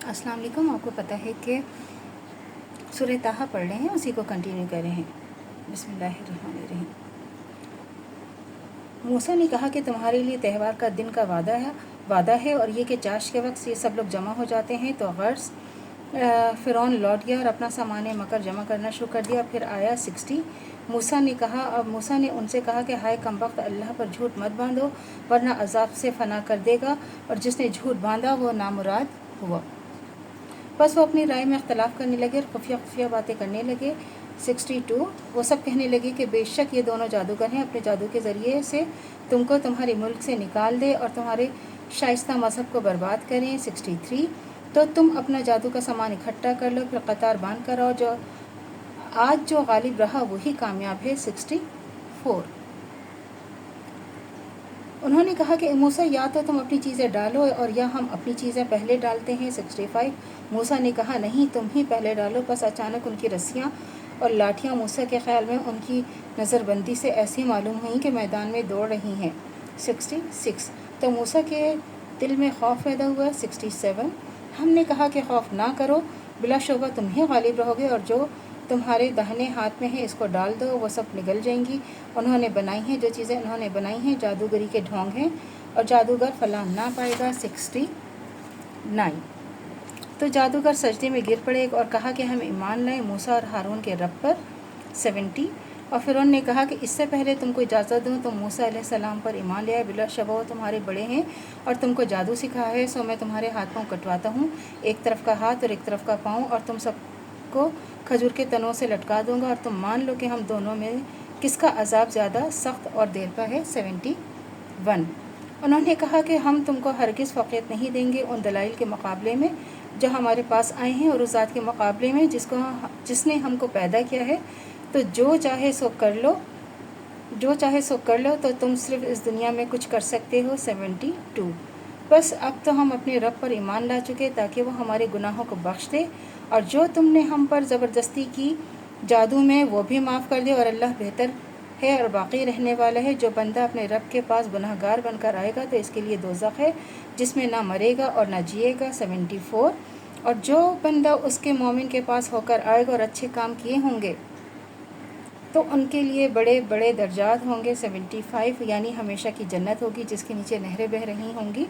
السلام علیکم. آپ کو پتہ ہے کہ سورہ طٰہٰ پڑھ رہے ہیں, اسی کو کنٹینیو کر رہے ہیں. بسم اللہ الرحمن الرحیم. موسیٰ نے کہا کہ تمہارے لیے تہوار کا دن کا وعدہ ہے اور یہ کہ چاشت کے وقت یہ سب لوگ جمع ہو جاتے ہیں. تو غرض فرعون لوٹ گیا اور اپنا سامان مکر جمع کرنا شروع کر دیا. پھر آیا 60. موسیٰ نے ان سے کہا کہ ہائے کم بخت, اللہ پر جھوٹ مت باندھو ورنہ عذاب سے فنا کر دے گا, اور جس نے جھوٹ باندھا وہ نامراد ہوا. بس وہ اپنی رائے میں اختلاف کرنے لگے اور خفیہ باتیں کرنے لگے. 62. وہ سب کہنے لگے کہ بے شک یہ دونوں جادوگر ہیں, اپنے جادو کے ذریعے سے تم کو تمہارے ملک سے نکال دے اور تمہارے شائستہ مذہب کو برباد کریں. 63. تو تم اپنا جادو کا سامان اکٹھا کر لو, پھر قطار باندھ کر آؤ, آج جو غالب رہا وہی کامیاب ہے. 64. انہوں نے کہا کہ موسیٰ یا تو تم اپنی چیزیں ڈالو اور یا ہم اپنی چیزیں پہلے ڈالتے ہیں. 65. موسیٰ نے کہا نہیں, تم ہی پہلے ڈالو. بس اچانک ان کی رسیاں اور لاٹھیاں موسیٰ کے خیال میں ان کی نظر بندی سے ایسی معلوم ہوئیں کہ میدان میں دوڑ رہی ہیں. 66. تو موسیٰ کے دل میں خوف پیدا ہوا. 67. ہم نے کہا کہ خوف نہ کرو, بلا شبہ تم ہی غالب رہو گے, اور جو تمہارے داہنے ہاتھ میں ہے اس کو ڈال دو, وہ سب نگل جائیں گی. انہوں نے بنائی ہیں جو چیزیں انہوں نے بنائی ہیں, جادوگری کے ڈھونگ ہیں اور جادوگر فلاح نہ پائے گا. 69. تو جادوگر سجدے میں گر پڑے اور کہا کہ ہم ایمان لائیں موسیٰ اور ہارون کے رب پر. 70. اور فرعون نے کہا کہ اس سے پہلے تم کو اجازت دوں تو موسیٰ علیہ السلام پر ایمان لے آئے, بلا شبہ وہ تمہارے بڑے ہیں اور تم کو جادو سکھایا ہے, سو میں تمہارے ہاتھ پاؤں کٹواتا ہوں, ایک طرف کا ہاتھ اور ایک طرف کا پاؤں, اور تم سب کو کھجور کے تنوں سے لٹکا دوں گا, اور تم مان لو کہ ہم دونوں میں کس کا عذاب زیادہ سخت اور دیر پا ہے. 71. انہوں نے کہا کہ ہم تم کو ہرگز فوقیت نہیں دیں گے ان دلائل کے مقابلے میں جو ہمارے پاس آئے ہیں, اور اس ذات کے مقابلے میں جس نے ہم کو پیدا کیا ہے. تو جو چاہے سو کر لو, تو تم صرف اس دنیا میں کچھ کر سکتے ہو. 72. بس اب تو ہم اپنے رب پر ایمان لا چکے تاکہ وہ ہمارے گناہوں کو بخش دے, اور جو تم نے ہم پر زبردستی کی جادو میں وہ بھی معاف کر دے, اور اللہ بہتر ہے اور باقی رہنے والا ہے. جو بندہ اپنے رب کے پاس گناہ گار بن کر آئے گا تو اس کے لیے دوزخ ہے جس میں نہ مرے گا اور نہ جیے گا. 74. اور جو بندہ اس کے مومن کے پاس ہو کر آئے گا اور اچھے کام کیے ہوں گے تو ان کے لیے بڑے بڑے درجات ہوں گے. 75. یعنی ہمیشہ کی جنت ہوگی جس کے نیچے نہریں بہہ رہی ہوں گی,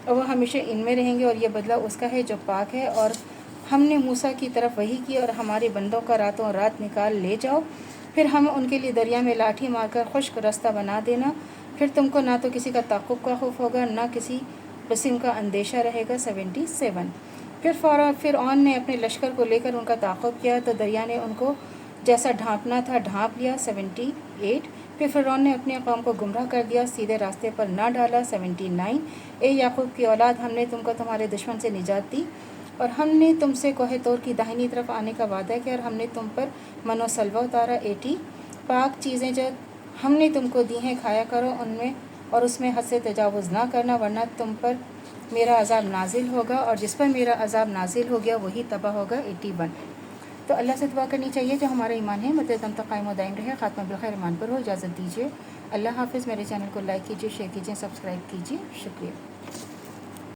اور وہ ہمیشہ ان میں رہیں گے, اور یہ بدلہ اس کا ہے جو پاک ہے. اور ہم نے موسیٰ کی طرف وحی کی اور ہمارے بندوں کا راتوں رات نکال لے جاؤ, پھر ہم ان کے لیے دریا میں لاٹھی مار کر خشک رستہ بنا دینا, پھر تم کو نہ تو کسی کا تعقب کا خوف ہوگا نہ کسی قسم کا اندیشہ رہے گا. 77. پھر فرعون نے اپنے لشکر کو لے کر ان کا تعقب کیا تو دریا نے ان کو جیسا ڈھانپنا تھا ڈھانپ لیا. 78. پھر فرعون نے اپنے قوم کو گمراہ کر دیا, سیدھے راستے پر نہ ڈالا. 79. اے یعقوب کی اولاد, ہم نے تم کو تمہارے دشمن سے نجات دی, اور ہم نے تم سے کوہ طور کی داہنی طرف آنے کا وعدہ کیا, اور ہم نے تم پر من و سلوہ اتارا. 80. پاک چیزیں جو ہم نے تم کو دی ہیں کھایا کرو ان میں, اور اس میں حد سے تجاوز نہ کرنا, ورنہ تم پر میرا عذاب نازل ہوگا, اور جس پر میرا عذاب نازل ہو گیا وہی تباہ ہوگا. 81. تو اللہ سے دعا کرنی چاہیے جو ہمارا ایمان ہے مدت دم تک قائم و دائم رہے, خاتمہ بالخیر ایمان پر ہو. اجازت دیجیے. اللہ حافظ. میرے چینل کو لائک کیجیے, شیئر کیجیے, سبسکرائب کیجیے. شکریہ.